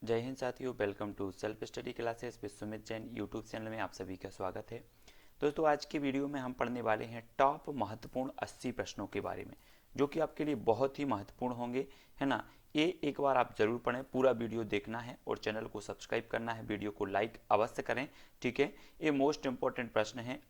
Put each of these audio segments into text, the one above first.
जय हिंद साथियों, welcome to self study classes with Sumit Jain YouTube channel में आप सभी का स्वागत है। दोस्तों, आज की वीडियो में हम पढ़ने वाले हैं टॉप महत्वपूर्ण 80 प्रश्नों के बारे में, जो कि आपके लिए बहुत ही महत्वपूर्ण होंगे, है ना। ये एक बार आप जरूर पढ़ें, पूरा वीडियो देखना है और चैनल को सब्सक्राइब करना है, वीडियो को लाइक अवश्य करें, ठीक है। ये मोस्ट इंपॉर्टेंट प्रश्न है,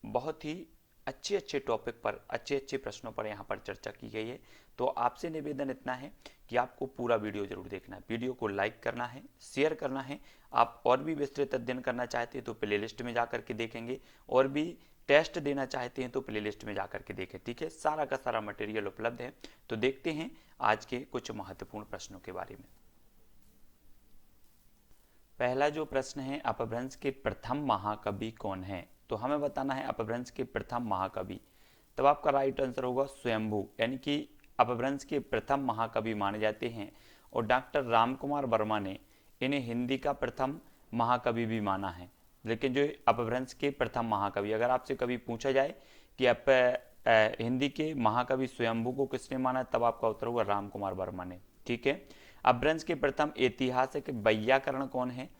बहुत ही अच्छे अच्छे टॉपिक पर, अच्छे अच्छे प्रश्नों पर यहाँ पर चर्चा की गई है। तो आपसे निवेदन इतना है कि आपको पूरा वीडियो जरूर देखना है, वीडियो को लाइक करना है, शेयर करना है। आप और भी विस्तृत अध्ययन करना चाहते हैं तो प्लेलिस्ट में जाकर के देखेंगे, और भी टेस्ट देना चाहते हैं तो प्लेलिस्ट में जाकर के देखें, ठीक है। सारा का सारा मटेरियल उपलब्ध है। तो देखते हैं आज के कुछ महत्वपूर्ण प्रश्नों के बारे में। पहला जो प्रश्न है, अपभ्रंश के प्रथम महाकवि कौन है। तो हमें बताना है अपभ्रंश के प्रथम महाकवि। तब आपका राइट आंसर होगा स्वयंभू, यानी कि अपभ्रंश के प्रथम महाकवि माने जाते हैं। और डॉक्टर रामकुमार वर्मा ने इन्हें हिंदी का प्रथम महाकवि भी माना है। लेकिन जो अपभ्रंश के प्रथम महाकवि, अगर आपसे कभी पूछा जाए कि आप हिंदी के महाकवि स्वयंभू को किसने माना, तब आपका उत्तर होगा रामकुमार वर्मा ने, ठीक है। अपभ्रंश के प्रथम ऐतिहासिक वैयाकरण कौन है।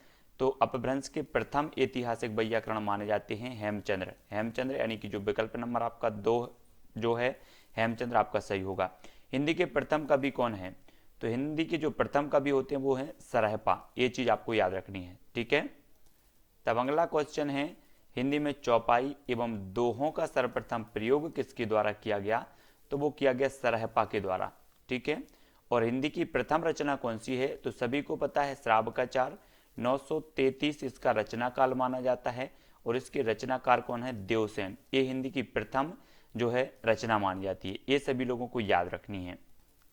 तो अपभ्रंश के प्रथम ऐतिहासिक वैयाकरण माने जाते हैं हेमचंद्र। हेमचंद्र यानी कि जो विकल्प नंबर आपका 2 जो है, हेमचंद्र आपका सही होगा। हिंदी के प्रथम कवि कौन है। तो हिंदी के जो प्रथम कवि होते हैं वो हैं सरहपा, ये चीज आपको याद रखनी है, ठीक है। तब अगला क्वेश्चन है, हिंदी में चौपाई एवं दोहों का सर्वप्रथम प्रयोग किसके द्वारा किया गया। तो वो किया गया सरहपा के द्वारा, ठीक है। और हिंदी की प्रथम रचना कौन सी है। तो सभी को पता है श्रावकाचार, 933 इसका रचना काल माना जाता है। और इसके रचनाकार कौन है, देवसेन। ये हिंदी की प्रथम जो है रचना मानी जाती है, ये सभी लोगों को याद रखनी है।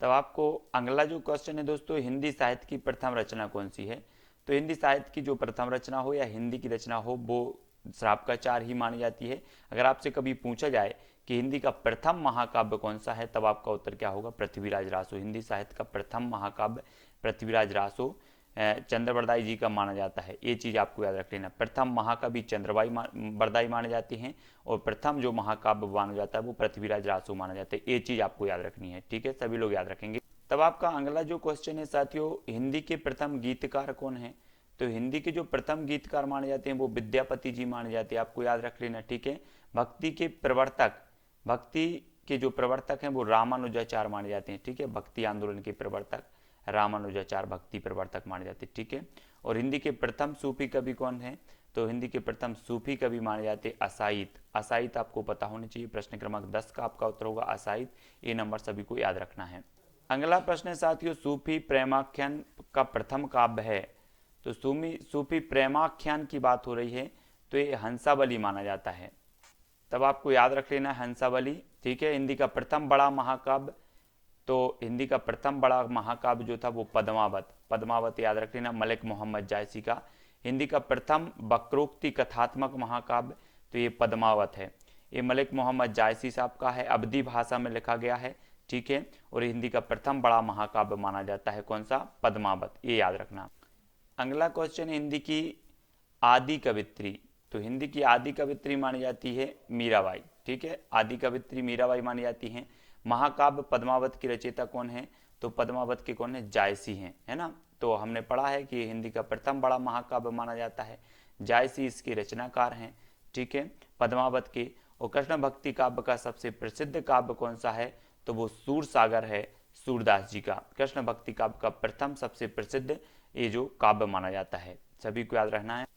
तब आपको अगला जो क्वेश्चन है दोस्तों, हिंदी साहित्य की प्रथम रचना कौन सी है। तो हिंदी साहित्य की जो प्रथम रचना हो या हिंदी की रचना हो, वो श्रावकाचार ही मानी जाती है। अगर आपसे कभी पूछा जाए कि हिंदी का प्रथम महाकाव्य कौन सा है, तब आपका उत्तर क्या होगा, पृथ्वीराज रासो। हिंदी साहित्य का प्रथम महाकाव्य पृथ्वीराज रासो चंद्रवरदाई जी का माना जाता है, ये चीज आपको याद रख लेना। प्रथम महाकवि वरदाई माने जाते हैं, और प्रथम जो महाकाव्य माना जाता है वो पृथ्वीराज रासो माना जाता है, ये चीज आपको याद रखनी है, ठीक है। सभी लोग याद रखेंगे। तब आपका अगला जो क्वेश्चन है साथियों, हिंदी के प्रथम गीतकार कौन है। तो हिंदी के जो प्रथम गीतकार माने जाते हैं वो विद्यापति जी माने जाते हैं, आपको याद रख लेना, ठीक है। भक्ति के प्रवर्तक, भक्ति के जो प्रवर्तक हैं वो रामानुजाचार्य माने जाते हैं, ठीक है। भक्ति आंदोलन के प्रवर्तक रामानुजाचार्य भक्ति प्रवर्तक माने जाते हैं, ठीक है। और हिंदी के प्रथम सूफी कवि कौन है। तो हिंदी के प्रथम सूफी कवि माने जाते असाइद। असाइद आपको पता होनी चाहिए, प्रश्न क्रमांक 10 का आपका उत्तर होगा असाइद, ये नंबर सभी को याद रखना है। अगला प्रश्न है साथियों, सूफी प्रेमाख्यान का प्रथम काव्य है। तो सूफी प्रेमाख्यान की बात हो रही है, तो ये हंसावली माना जाता है। तब आपको याद रख लेना हंसावली, ठीक है। हिंदी का प्रथम बड़ा महाकाव्य, तो हिंदी का प्रथम बड़ा महाकाव्य जो था वो पद्मावत, पद्मावत याद रख लेना, मलिक मोहम्मद जायसी का। हिंदी का प्रथम वक्रोक्ति कथात्मक महाकाव्य, तो ये पद्मावत है, ये मलिक मोहम्मद जायसी साहब का है, अवधी भाषा में लिखा गया है, ठीक है। और हिंदी का प्रथम बड़ा महाकाव्य माना जाता है कौन सा, पद्मावत, ये याद रखना। अगला क्वेश्चन है, हिंदी की आदि कवित्री। तो हिंदी की आदि कवित्री मानी जाती है मीराबाई, ठीक है। आदि कवित्री मीराबाई मानी जाती हैं। महाकाव्य पद्मावत की रचयिता कौन है। तो पद्मावत के कौन है, जायसी हैं, है ना। तो हमने पढ़ा है कि हिंदी का प्रथम बड़ा महाकाव्य माना जाता है, जायसी इसके रचनाकार हैं, ठीक है, पद्मावत के। और कृष्ण भक्ति काव्य का सबसे प्रसिद्ध काव्य कौन सा है। तो वो सूर सागर है, सूरदास जी का। कृष्ण भक्ति काव्य का प्रथम सबसे प्रसिद्ध ये जो काव्य माना जाता है, सभी को याद रखना है।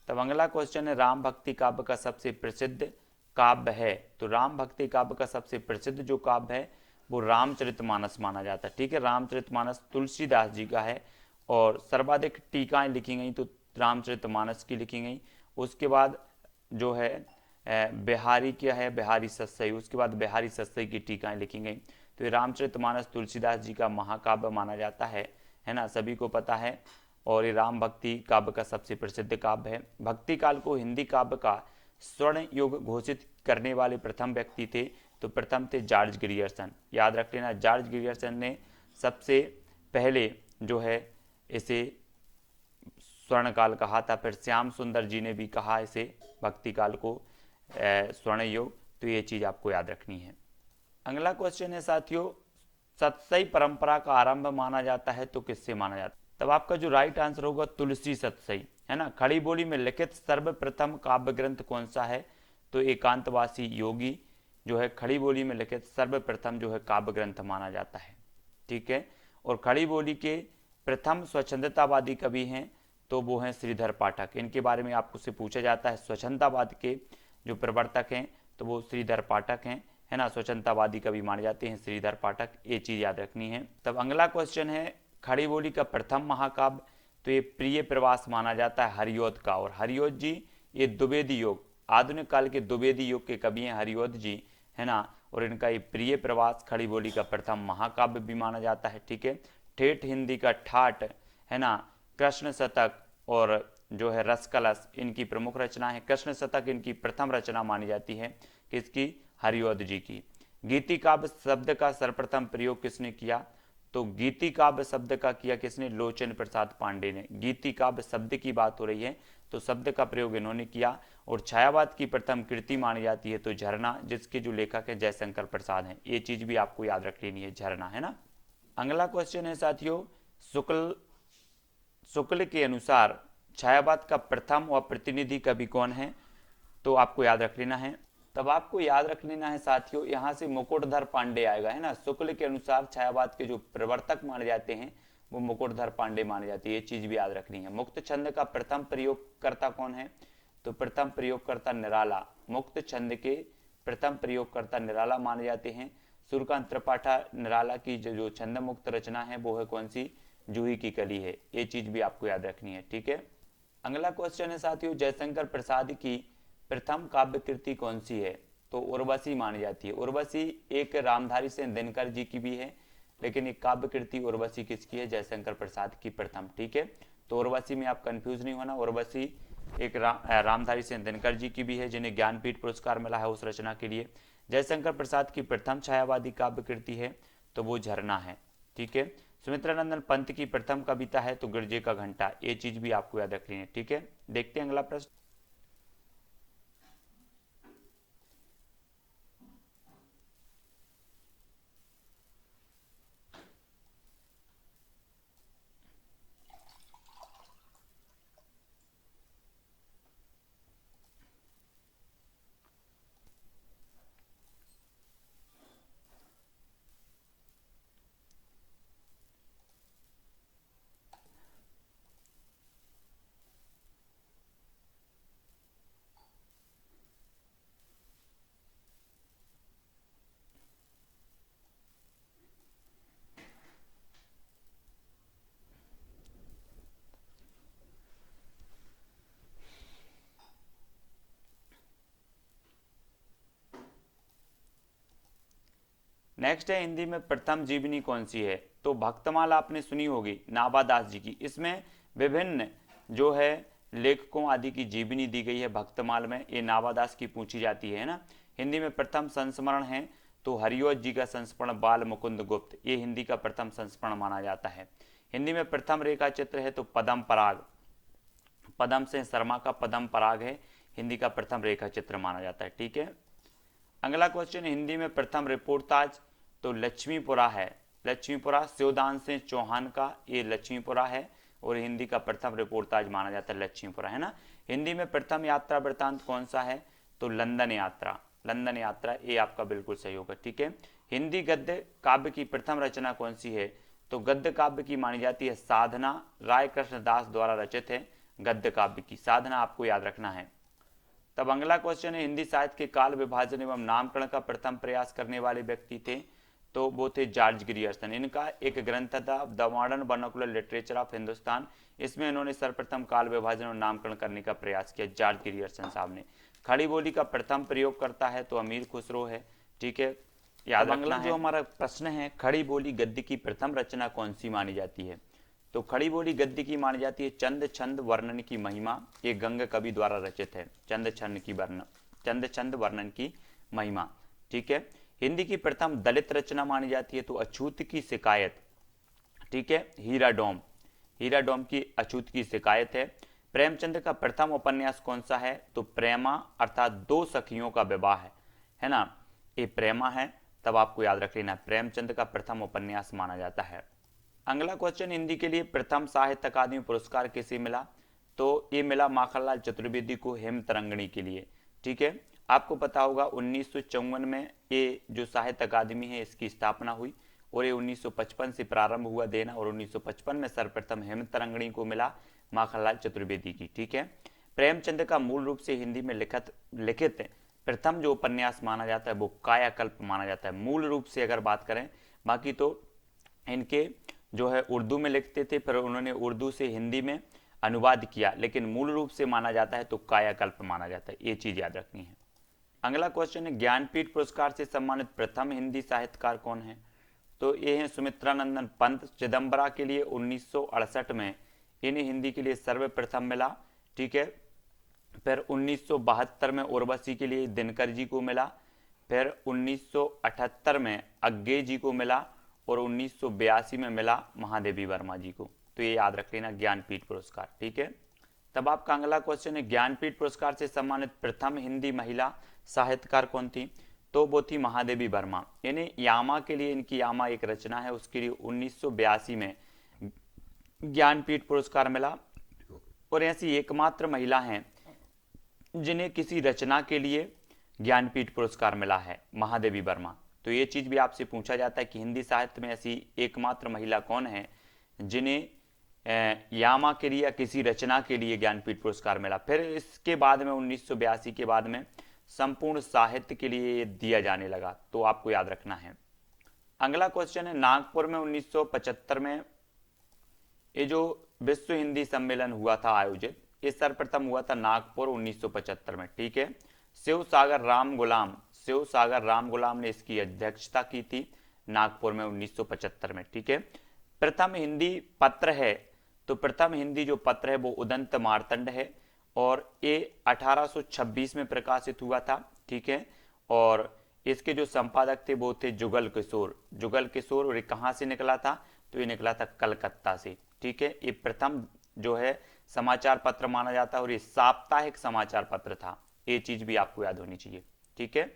तब अगला क्वेश्चन है, राम भक्ति काव्य का सबसे प्रसिद्ध काव्य है। तो राम भक्ति काव्य का सबसे प्रसिद्ध जो काव्य है वो रामचरितमानस माना जाता है, ठीक है। रामचरितमानस तुलसीदास जी का है, और सर्वाधिक टीकाएं लिखी गई तो रामचरितमानस की लिखी गई। उसके बाद जो है बिहारी क्या है, बिहारी सस्सई, उसके बाद बिहारी सस्सई की टीकाएं लिखी गई। तो ये रामचरितमानस तुलसीदास जी का महाकाव्य माना जाता है ना, सभी को पता है। और ये राम भक्ति काव्य का सबसे प्रसिद्ध काव्य है। भक्ति काल को हिंदी काव्य का स्वर्ण युग घोषित करने वाले प्रथम व्यक्ति थे। तो प्रथम थे जॉर्ज ग्रियर्सन, याद रख लेना, जॉर्ज ग्रियर्सन ने सबसे पहले जो है इसे स्वर्ण काल कहा था। फिर श्याम सुंदर जी ने भी कहा इसे भक्ति काल को स्वर्ण युग, तो ये चीज आपको याद रखनी है। अगला क्वेश्चन है साथियों, सतसई परंपरा का आरंभ माना जाता है तो किससे माना जाता है। तब आपका जो राइट आंसर होगा तुलसी सतसई, है ना। खड़ी बोली में लिखित सर्वप्रथम काव्य ग्रंथ कौन सा है? तो एकांतवासी योगी जो है खड़ी बोली में लिखित सर्वप्रथम जो है काव्य ग्रंथ माना जाता है, ठीक है। और खड़ी बोली के प्रथम स्वच्छंदतावादी कवि हैं तो वो हैं श्रीधर पाठक। इनके बारे में आपको से पूछा जाता है, स्वच्छंदतावाद के जो प्रवर्तक हैं तो वो श्रीधर पाठक हैं, है ना। स्वच्छंदतावादी कवि माने जाते हैं श्रीधर पाठक, ये चीज़ याद रखनी है। तब अगला क्वेश्चन है खड़ी बोली का प्रथम महाकाव्य, तो ये प्रिय प्रवास माना जाता है हरिऔध का। और हरिऔध जी ये द्विवेदी योग, आधुनिक काल के द्विवेदी योग के कवि हैं हरिऔध जी, है ना। और इनका ये प्रिय प्रवास खड़ी बोली का प्रथम महाकाव्य भी माना जाता है, ठीक है। ठेठ हिंदी का ठाठ, है ना। कृष्ण शतक और जो है रसकलश इनकी प्रमुख रचना है। कृष्ण शतक इनकी प्रथम रचना मानी जाती है, किसकी? हरिऔध जी की। गीति काव्य शब्द का सर्वप्रथम प्रयोग किसने किया? तो गीति काव्य शब्द का किया किसने? लोचन प्रसाद पांडे ने। गीति काव्य शब्द की बात हो रही है तो शब्द का प्रयोग इन्होंने किया। और छायावाद की प्रथम कृति मानी जाती है तो झरना, जिसके जो लेखक है जयशंकर प्रसाद हैं। ये चीज भी आपको याद रख लेनी है, झरना, है ना। अगला क्वेश्चन है साथियों, शुक्ल के अनुसार छायावाद का प्रथम व प्रतिनिधि कवि कौन है? तो आपको याद रख लेना है। तब आपको याद रख लेना है साथियों, यहाँ से मुकुटधर पांडे आएगा, है ना। शुक्ल के अनुसार छायावाद के जो प्रवर्तक माने जाते हैं वो मुकुटधर पांडे माने जाते हैं, ये चीज भी याद रखनी है। मुक्त छंद का प्रथम प्रयोगकर्ता कौन है? तो प्रथम प्रयोगकर्ता निराला। मुक्त छंद के प्रथम प्रयोगकर्ता निराला माने जाते हैं। सूर्यकांत त्रिपाठी निराला की जो छंद मुक्त रचना है वो है कौन सी? जूही की कली है, ये चीज भी आपको याद रखनी है, ठीक है। अगला क्वेश्चन है साथियों, जयशंकर प्रसाद की प्रथम काव्य कृति कौन सी है? तो उर्वशी मानी जाती है। उर्वशी एक रामधारी सिंह दिनकर जी की भी है, लेकिन एक काव्य कृति उर्वशी किसकी है? जयशंकर प्रसाद की प्रथम, ठीक है। तो उर्वशी में आप कंफ्यूज नहीं होना, उर्वशी एक रामधारी सिंह दिनकर जी की भी है जिन्हें ज्ञानपीठ पुरस्कार मिला है उस रचना के लिए। जयशंकर प्रसाद की प्रथम छायावादी काव्य कृति है तो वो झरना है, ठीक है। सुमित्रानंदन पंत की प्रथम कविता है तो गिरजे का घंटा, ये चीज भी आपको याद रखनी है, ठीक है। देखते हैं अगला प्रश्न। नेक्स्ट है हिंदी में प्रथम जीवनी कौन सी है? तो भक्तमाला आपने सुनी होगी नाभादास जी की। इसमें विभिन्न जो है लेखकों आदि की जीवनी दी गई है भक्तमाल में, ये नाभादास की पूछी जाती है ना। हिंदी में प्रथम संस्मरण है तो हरिऔध जी का संस्मरण बाल मुकुंद गुप्त, ये हिंदी का प्रथम संस्मरण माना जाता है। हिंदी में प्रथम रेखा चित्र है तो पदम पराग, पदम से शर्मा का पदम पराग है, हिंदी का प्रथम रेखा चित्र माना जाता है, ठीक है। अगला क्वेश्चन, हिंदी में प्रथम रिपोर्टाज तो लक्ष्मीपुरा है। लक्ष्मीपुरा शिवदान सिंह चौहान का ये लक्ष्मीपुरा है और हिंदी का प्रथम रिपोर्टाज माना जाता है लक्ष्मीपुरा, है ना। हिंदी में प्रथम यात्रा वृत्तांत कौन सा है? तो लंदन यात्रा, लंदन यात्रा, ये आपका बिल्कुल सही होगा, ठीक है। हिंदी गद्य काव्य की प्रथम रचना कौन सी है? तो गद्य काव्य की मानी जाती है साधना, राय कृष्ण दास द्वारा रचित है गद्य काव्य की, साधना आपको याद रखना है। तब अगला क्वेश्चन है, हिंदी साहित्य के काल विभाजन एवं नामकरण का प्रथम प्रयास करने वाले व्यक्ति थे तो वो थे जॉर्ज ग्रियर्सन। इनका एक ग्रंथ था the modern vernacular literature of Hindustan, इसमें इन्होंने सर्वप्रथम काल विभाजन और नामकरण करने का प्रयास किया जॉर्ज ग्रियर्सन साहब ने। खड़ी बोली का प्रथम प्रयोग करता है तो अमीर खुसरो है, ठीक है, याद रखना है। जो हमारा प्रश्न है, खड़ी बोली गद्य की प्रथम रचना कौन सी मानी जाती है? तो खड़ी बोली गद्य की मानी जाती है चंद छंद वर्णन की महिमा, ये गंग कवि द्वारा रचित है। चंद छंद वर्णन की महिमा, ठीक है। हिंदी की प्रथम दलित रचना मानी जाती है तो अछूत की शिकायत, ठीक है, हीरा डोम की अछूत की शिकायत है। प्रेमचंद का प्रथम उपन्यास कौन सा है? तो प्रेमा अर्थात दो सखियों का विवाह है ना, ये प्रेमा है, तब आपको याद रख लेना प्रेमचंद का प्रथम उपन्यास माना जाता है। अगला क्वेश्चन हिंदी के लिए प्रथम साहित्य अकादमी पुरस्कार किसे मिला? तो ये मिला माखनलाल चतुर्वेदी को हेम तरंगिणी के लिए। ठीक है, आपको पता होगा 1954 में ये जो साहित्य अकादमी है इसकी स्थापना हुई और ये 1955 से प्रारंभ हुआ देना और 1955 में सर्वप्रथम हेम तरंगिणी को मिला माखनलाल चतुर्वेदी की। ठीक है, प्रेमचंद का मूल रूप से हिंदी में लिखित प्रथम जो उपन्यास माना जाता है वो कायाकल्प माना जाता है, मूल रूप से अगर बात करें। बाकी तो इनके जो है उर्दू में लिखते थे, फिर उन्होंने उर्दू से हिंदी में अनुवाद किया, लेकिन मूल रूप से माना जाता है तो कायाकल्प माना जाता है, ये चीज याद रखनी है। अगला क्वेश्चन है ज्ञानपीठ पुरस्कार से सम्मानित प्रथम हिंदी साहित्यकार कौन है? तो ये हैं सुमित्रानंदन पंत। चिदम्बरा के लिए 1968 में इन्हें हिंदी के लिए सर्वप्रथम मिला। ठीक है, फिर 1972 में उर्वशी के लिए दिनकर जी को मिला, फिर 1978 में अग्गे जी को मिला और 1982 में मिला महादेवी वर्मा जी को। तो ये याद रख लेना ज्ञानपीठ पुरस्कार। ठीक है, तब आपका अगला क्वेश्चन है ज्ञानपीठ पुरस्कार से सम्मानित प्रथम हिंदी महिला साहित्यकार कौन थी? तो वो थी महादेवी वर्मा। यानी यामा के लिए, इनकी यामा एक रचना है, उसके लिए 1982 में ज्ञानपीठ पुरस्कार मिला और ऐसी एकमात्र महिला हैं जिन्हें किसी रचना के लिए ज्ञानपीठ पुरस्कार मिला है, महादेवी वर्मा। तो ये चीज भी आपसे पूछा जाता है कि हिंदी साहित्य में ऐसी एकमात्र महिला कौन है जिन्हें यामा के लिए या किसी रचना के लिए ज्ञानपीठ पुरस्कार मिला। फिर इसके बाद में 1982 के बाद में संपूर्ण साहित्य के लिए दिया जाने लगा, तो आपको याद रखना है। अगला क्वेश्चन है नागपुर में 1975 में ये जो विश्व हिंदी सम्मेलन हुआ था आयोजित, ये सर्वप्रथम हुआ था नागपुर 1975 में। ठीक है, शिव सागर राम गुलाम ने इसकी अध्यक्षता की थी नागपुर में 1975 में। ठीक है, प्रथम हिंदी पत्र है, तो प्रथम हिंदी जो पत्र है वो उदंत मार्तंड है और ये 1826 में प्रकाशित हुआ था। ठीक है, और इसके जो संपादक थे वो थे जुगल किशोर। और ये कहाँ से निकला था? तो ये निकला था कलकत्ता से। ठीक है, ये प्रथम जो है समाचार पत्र माना जाता है और ये साप्ताहिक समाचार पत्र था, ये चीज भी आपको याद होनी चाहिए। ठीक है,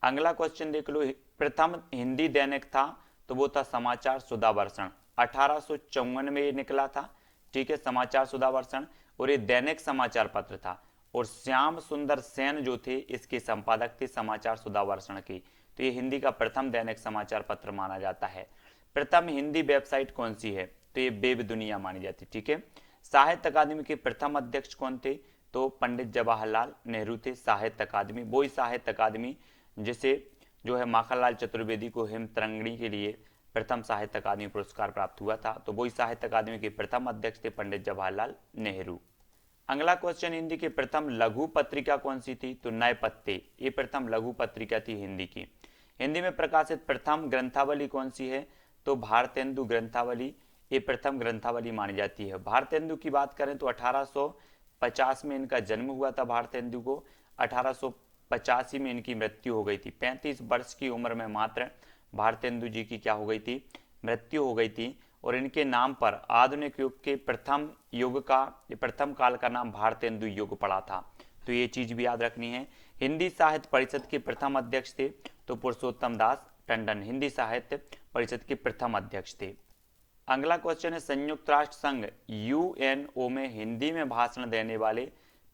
अगला क्वेश्चन देख लो, प्रथम हिंदी दैनिक था तो वो था समाचार सुधावर्षण, 1854 में ये निकला था। ठीक है, समाचार सुधावर्षण, और ये दैनिक समाचार पत्र था और श्याम सुंदर सेन जो थे इसके संपादक थे समाचार सुधावर्षण के। तो ये हिंदी का प्रथम दैनिक समाचार पत्र माना जाता है। प्रथम हिंदी वेबसाइट कौन सी है? तो ये वेब दुनिया मानी जाती है। ठीक है, साहित्य अकादमी के प्रथम अध्यक्ष कौन थे? तो पंडित जवाहरलाल नेहरू थे। साहित्य अकादमी, वही साहित्य अकादमी जिसे जो है माखनलाल चतुर्वेदी को हेम तरंगिणी के लिए प्रथम साहित्य अकादमी पुरस्कार प्राप्त हुआ था, तो वही साहित्य अकादमी के प्रथम अध्यक्ष थे पंडित जवाहरलाल नेहरू। अगला क्वेश्चन, हिंदी की प्रथम लघु पत्रिका कौन सी थी? तो नए पत्ते, ये प्रथम लघु पत्रिका थी हिंदी की। हिंदी में प्रकाशित प्रथम ग्रंथावली कौन सी है? तो भारतेंदु ग्रंथावली, ये प्रथम ग्रंथावली मानी जाती है। भारतेंदु की बात करें तो 1850 में इनका जन्म हुआ था भारतेंदु को, 1885 में इनकी मृत्यु हो गई थी। 35 वर्ष की उम्र में मात्र भारतेंदु जी की क्या हो गई थी? मृत्यु हो गई थी। और इनके नाम पर आधुनिक युग के प्रथम काल का नाम भारतेंदु युग पड़ा था, तो ये चीज भी याद रखनी है। हिंदी साहित्य परिषद के प्रथम अध्यक्ष थे तो पुरुषोत्तम दास टंडन हिंदी साहित्य परिषद के प्रथम अध्यक्ष थे। अगला क्वेश्चन है संयुक्त राष्ट्र संघ यूएनओ में हिंदी में भाषण देने वाले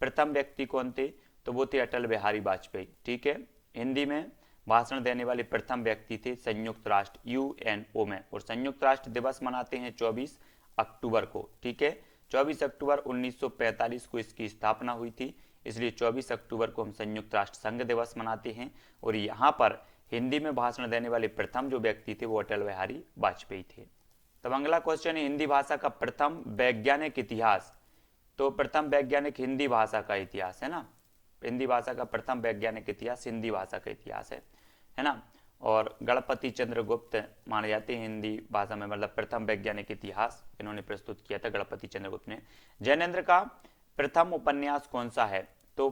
प्रथम व्यक्ति कौन थे? तो वो थे अटल बिहारी वाजपेयी। ठीक है, हिंदी में भाषण देने वाले प्रथम व्यक्ति थे संयुक्त राष्ट्र यूएनओ में। और संयुक्त राष्ट्र दिवस मनाते हैं 24 अक्टूबर को। ठीक है, 24 अक्टूबर 1945 को इसकी स्थापना हुई थी, इसलिए 24 अक्टूबर को हम संयुक्त राष्ट्र संघ दिवस मनाते हैं। और यहाँ पर हिंदी में भाषण देने वाले प्रथम जो व्यक्ति थे वो अटल बिहारी वाजपेयी थे। तब अगला क्वेश्चन है हिंदी भाषा का प्रथम वैज्ञानिक इतिहास। तो प्रथम वैज्ञानिक हिंदी भाषा का इतिहास है ना, हिंदी भाषा का प्रथम वैज्ञानिक इतिहास हिंदी भाषा का इतिहास है ना। और गणपति चंद्र गुप्त माने जाते हैं हिंदी भाषा में, मतलब प्रथम वैज्ञानिक इतिहास इन्होंने प्रस्तुत किया था गणपति चंद्र गुप्त ने। जैनेन्द्र का प्रथम उपन्यास कौन सा है? तो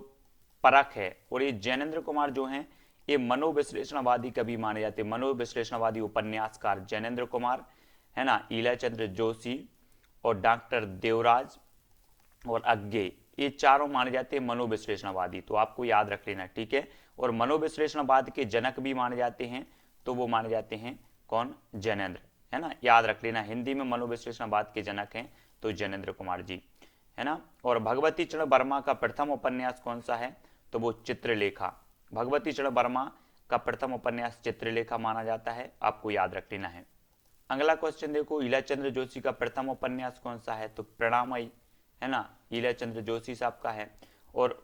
परख है। और ये जैनेन्द्र कुमार जो हैं ये मनोविश्लेषणवादी कवि माने जाते हैं, मनोविश्लेषणवादी उपन्यासकार जैनेन्द्र कुमार है ना, ईलाचंद्र जोशी और डॉक्टर देवराज और अग्गे, ये चारों माने जाते हैं मनोविश्लेषणवादी, तो आपको याद रख लेना। ठीक है, और मनोविश्लेषणवाद के जनक भी माने जाते हैं, तो वो माने जाते हैं कौन? जैनेन्द्र। है ना, याद रख लेना। हिंदी में मनोविश्लेषणवाद के जनक हैं तो ज्ञानेंद्र कुमार जी, है ना। और भगवती चरण वर्मा का प्रथम उपन्यास कौन सा है, तो वो चित्रलेखा। भगवती चरण वर्मा का प्रथम उपन्यास चित्रलेखा माना जाता है, आपको याद रख लेना है। अगला क्वेश्चन देखो, ईलाचंद्र जोशी का प्रथम उपन्यास कौन सा है, तो प्रणामयी, है ना, ईलाचंद्र जोशी साहब का है। और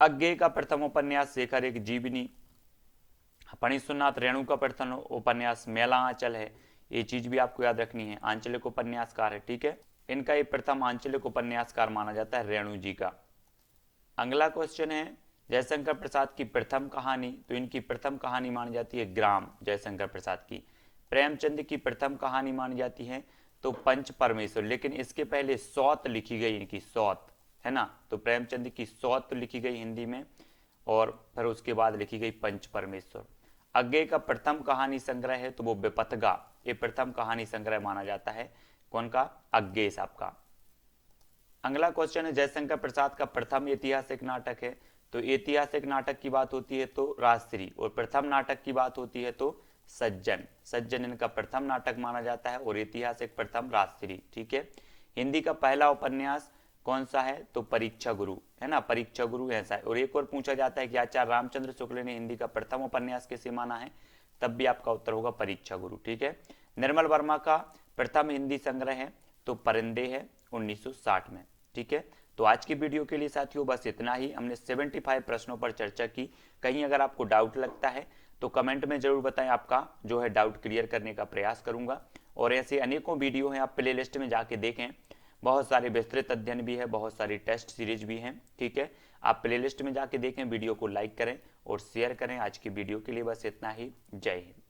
अज्ञे का प्रथम उपन्यास शेखर एक जीवनी। फणीश्वरनाथ रेणु का प्रथम उपन्यास मेला आंचल है, ये चीज भी आपको याद रखनी है, आंचलिक उपन्यासकार है, ठीक है। इनका ये प्रथम आंचलिक उपन्यासकार माना जाता है रेणु जी का। अगला क्वेश्चन है, जयशंकर प्रसाद की प्रथम कहानी, तो इनकी प्रथम कहानी मानी जाती है ग्राम, जयशंकर प्रसाद की। प्रेमचंद की प्रथम कहानी मानी जाती है तो पंच परमेश्वर, लेकिन इसके पहले सौत लिखी गई इनकी, सौत, है ना। तो प्रेमचंद की सौत लिखी गई हिंदी में, और फिर उसके बाद लिखी गई पंच परमेश्वर। अज्ञे का प्रथम कहानी संग्रह है तो वो विपथगा, ये प्रथम कहानी संग्रह माना जाता है, कौन का, अज्ञे साहब का। अगला क्वेश्चन है, जयशंकर प्रसाद का प्रथम ऐतिहासिक नाटक है, तो ऐतिहासिक नाटक की बात होती है तो राजश्री, और प्रथम नाटक की बात होती है तो सज्जन। सज्जन इनका प्रथम नाटक माना जाता है, और ऐतिहासिक प्रथम राजश्री, ठीक है। हिंदी का पहला उपन्यास कौन सा है, तो परीक्षा गुरु, है ना, परीक्षा गुरु ऐसा है। और एक और पूछा जाता है कि आचार्य रामचंद्र शुक्ल ने हिंदी का प्रथम उपन्यास किसे माना है, तब भी आपका उत्तर होगा परीक्षा गुरु, ठीक है। निर्मल वर्मा का प्रथम हिंदी संग्रह है तो परिंदे है 1960 में, ठीक है। तो आज की वीडियो के लिए साथियों बस इतना ही। हमने 75 प्रश्नों पर चर्चा की। कहीं अगर आपको डाउट लगता है तो कमेंट में जरूर बताएं, आपका जो है डाउट क्लियर करने का प्रयास करूंगा। और ऐसे अनेकों वीडियो हैं, आप प्ले लिस्ट में जाके देखें, बहुत सारे विस्तृत अध्ययन भी है, बहुत सारी टेस्ट सीरीज भी हैं, ठीक है। आप प्ले लिस्ट में जाके देखें, वीडियो को लाइक करें और शेयर करें। आज की वीडियो के लिए बस इतना ही। जय हिंद।